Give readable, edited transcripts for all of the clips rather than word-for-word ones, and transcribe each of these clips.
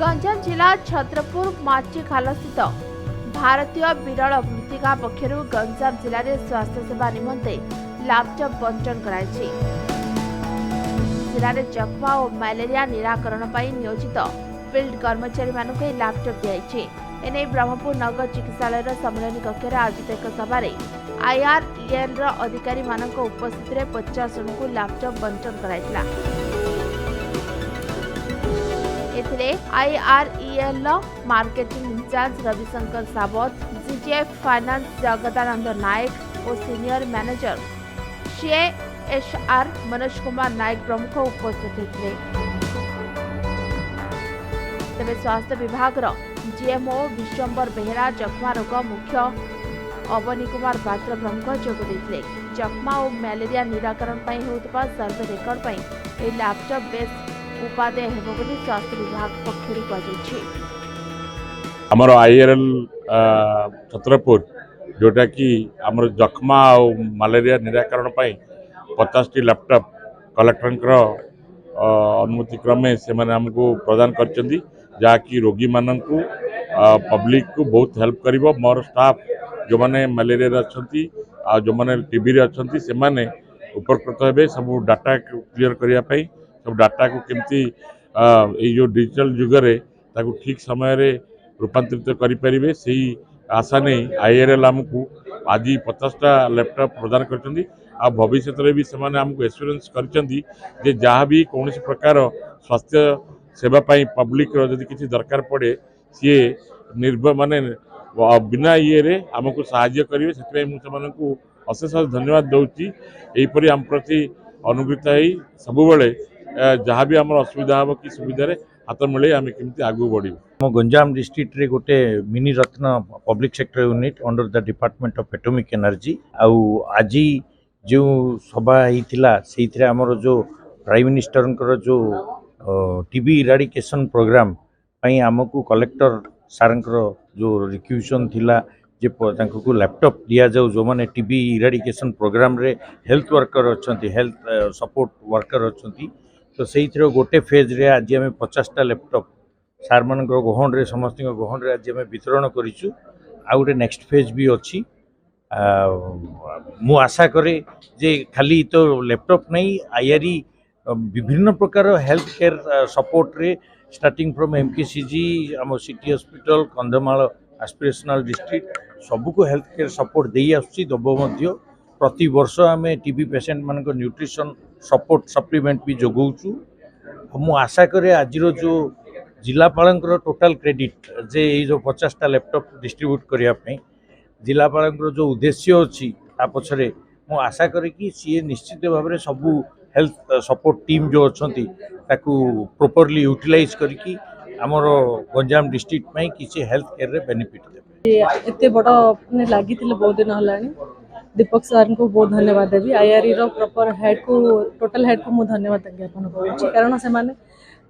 गंजाम जिला छत्रपुर माचिखाल स्थित भारतीय विरल मृत्तिका पक्षर गंजाम जिले में स्वास्थ्य सेवा निमंते लैपटॉप बंटन कराई। जिले में जख्मा और मलेरिया निराकरण पर नियोजित फील्ड कर्मचारी मानक लैपटॉप दिखाई। एने ब्रह्मपुर नगर चिकित्सालय सम्मेलन कक्ष आयोजित एक सभार IREL अधिकारी मानक उपस्थित 50 जन को लैपटॉप बंटन कराइला। एथिरे IREL मार्केटिंग इंचार्ज रविशंकर सावत, GGF फाइनान्स जगदानंद नायक और senior manager CSR Manoj Kumar Nayak प्रमुख उपस्थित थे। तेज स्वास्थ्य विभाग GMO विश्वंबर बेहरा, जख्मा रोग मुख्य अवनी कुमार पात्र प्रमुख जोग देते। जख्मा और मलेरिया निराकरण होता सर्वे रेकर्ड पर यह लैपटॉप बेस उपादेय हेबो बोली स्वास्थ्य विभाग पक्षर कहुछि। आमर IRL छत्रपुर जोटा कि आमर जख्मा और मलेरिया निराकरण 50 लैपटॉप कलेक्टर अनुमति क्रमे से आमको प्रदान कर जहाँकि रोगी मानू पब्लिक को बहुत हेल्प करिवो। मोर स्टाफ जो मैंने मलेरिया अच्छा जो मैंने TB अच्छा से मैंने उपकृत हे सब डाटा क्लियर करने सब डाटा को केमती जो डिजिटल जुगरे ताकू ठीक समय रे रूपांतरित करें से आशा नहीं IRL आमको आज 50टा लैपटॉप प्रदान कर भविष्य में भी से आमको एश्योरेंस कर जहाँ भी कौन प्रकार स्वास्थ्य सेवा पब्लिक जदि किसी दरकार पड़े सी माने बिना ये आमको साहाय्य करेंगे से अशेष धन्यवाद दूसरी। यहीपरि आम प्रति अनुगृत सबु जहाँ भी आम असुविधा हम कि सुविधा हाथ मिले आम केमती आगू बढ़ू। गंजाम डिस्ट्रिक्ट रे गोटे mini Ratna public sector unit under the department of atomic energy आज जो सभा होता से आमर जो प्राइम मिनिस्टर जो TB इराडिकेशन प्रोग्राम आमको कलेक्टर सार जो रिक्वेशन थिला जे को लैपटॉप दिया जाऊ जो मैंने TB इराडिकेशन प्रोग्राम रे हेल्थ वर्कर अच्छा हेल्थ सपोर्ट वर्कर अच्छा तो से गोटे फेज रे आज आम 50टा लैपटॉप सार मान गहन रे समस्त गहन रे आज आम वितरण करूँ। आ गोटे नेक्स्ट फेज भी अच्छी मु आशा करे जे खाली तो लैपटॉप नहीं IRE विभिन्न प्रकार हेल्थ केयर सपोर्ट रे स्टार्टिंग फ्रॉम MKCG आम city hospital Kandhamal aspirational district सबको हेल्थ केयर सपोर्ट दे दब प्रति वर्ष आम TB पेशेंट मान न्यूट्रिशन सपोर्ट सप्लीमेंट भी जोगाऊँ। मु आशा करे आज जो जिलापाल टोटाल क्रेडिट जे जो 50टा लैपटॉप डिस्ट्रीब्यूट करने जिलापाल जो उद्देश्य अच्छी पछरे मु आशा करे कि सी निश्चित भाव में सबू हेल्थ सपोर्ट टीम जो अच्छा प्रॉपर्ली यूटिलाइज करके आमर गंजाम डिस्ट्रिक्ट में किसी हेल्थ केयर रे बेनिफिट देबे। एते बड़ लगी बहुत दिन है दीपक सर को बहुत धन्यवाद देवी। IRE रो प्रॉपर हेड को टोटल हेड को मुझे धन्यवाद ज्ञापन करुँच कारण से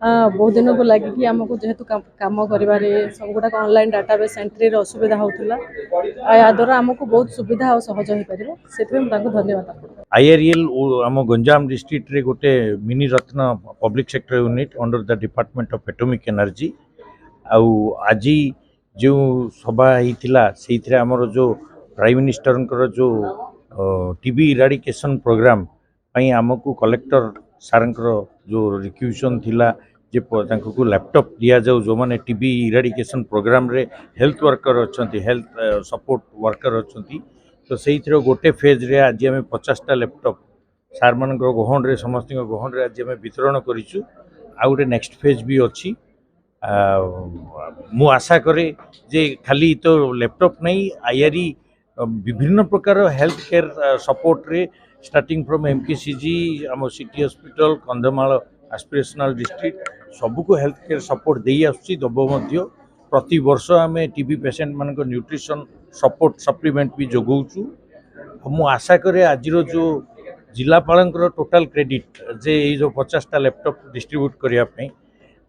बहुत दिन को लगे कि आमको जेहेतु काम कर सब गुड़ाक ऑनलाइन डाटाबेस एंट्री असुविधा होता या द्वारा आमको बहुत सुविधा और सहज हो पार से धन्यवाद। IREL आम गंजाम डिस्ट्रिक्ट रे गोटे mini Ratna public sector unit under the department of atomic energy आज जो सभा होता से आमर जो प्राइम मिनिस्टर जो TB इराडिकेशन प्रोग्राम आमको कलेक्टर सार जो रिक्वेशन थिला जे को लैपटॉप दिया जाऊ जो मैंने TB इराडिकेशन प्रोग्राम रे हेल्थ वर्कर अच्छा हेल्थ सपोर्ट वर्कर अच्छा तो से गोटे फेज रे आज आम 50टा लैपटॉप सार मान गहन रे समस्त गहन रे आज आम वितरण करूँ। आ गोटे नेक्स्ट फेज भी अच्छी मु आशा करे जे खाली तो लैपटॉप नहीं IRE विभिन्न प्रकार हेल्थ केयर सपोर्ट रे स्टार्टिंग फ्रॉम MKCG आम city hospital Kandhamal aspirational district सबको हेल्थ केयर सपोर्ट दे दब प्रति वर्ष आम TB पेशेंट मान न्यूट्रिशन सपोर्ट सप्लीमेंट भी जोगाऊँ। मु आशा करे आज जो जिलापाल टोटाल क्रेडिट जे जो 50टा लैपटॉप डिस्ट्रीब्यूट करने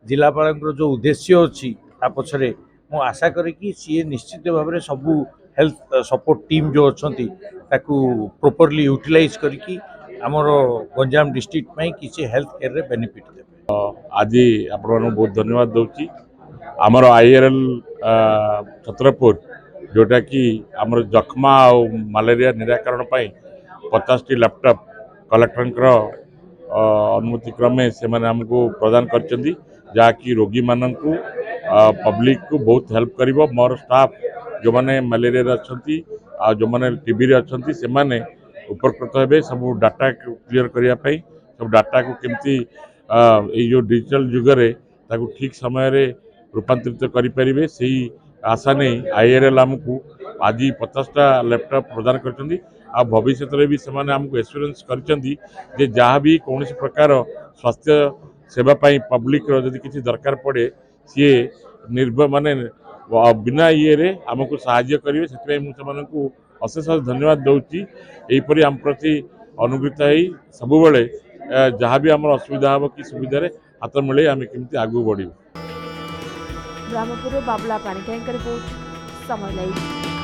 जिलापाल जो उद्देश्य अच्छी पछरे मु आशा करे कि सी निश्चित भाव में सबू हेल्थ सपोर्ट टीम जो अच्छा प्रॉपर्ली यूटिलाइज करके आमर गंजाम डिस्ट्रिक्ट में किसी हेल्थ केयर रे बेनिफिट देबे। आज आपण बहुत धन्यवाद दूसरी। आमर आईआरएल छत्रपुर जोटा कि आमर जख्मा और मलेरिया निराकरण 50टी लैपटॉप कलेक्टर अनुमति क्रमे से आमको प्रदान कर जहाँकि रोगी मानक पब्लिक को बहुत हेल्प कर मोर स्टाफ जो मैंने मलेरिया अच्छा जो मैंने टीबी अच्छा से माने उपकृत हे सब डाटा क्लियर करने सब डाटा को केमती जो डिजिटल जुगरे ताकू ठीक समय रे रूपांतरित करें से आशा नहीं आईआरएल आमको आज 50टा लैपटॉप प्रदान कर भविष्य में भी से आमको एश्योरेंस कर जहाँ भी कौन प्रकार स्वास्थ्य सेवा पब्लिक जदि किसी दरकार पड़े सी निर्भर माने बिना ये रे आमको साहाय्य करेंगे से अशेष धन्यवाद दूसरी यहीपरि आम प्रति अनुगृत हो सब जहाँ भी आम असुविधा हम कि सुविधा हाथ मिले आम केमती आगू बढ़ू। ब्रह्मपुर बाबुला पाणिग्राही रिपोर्ट समय लाइव।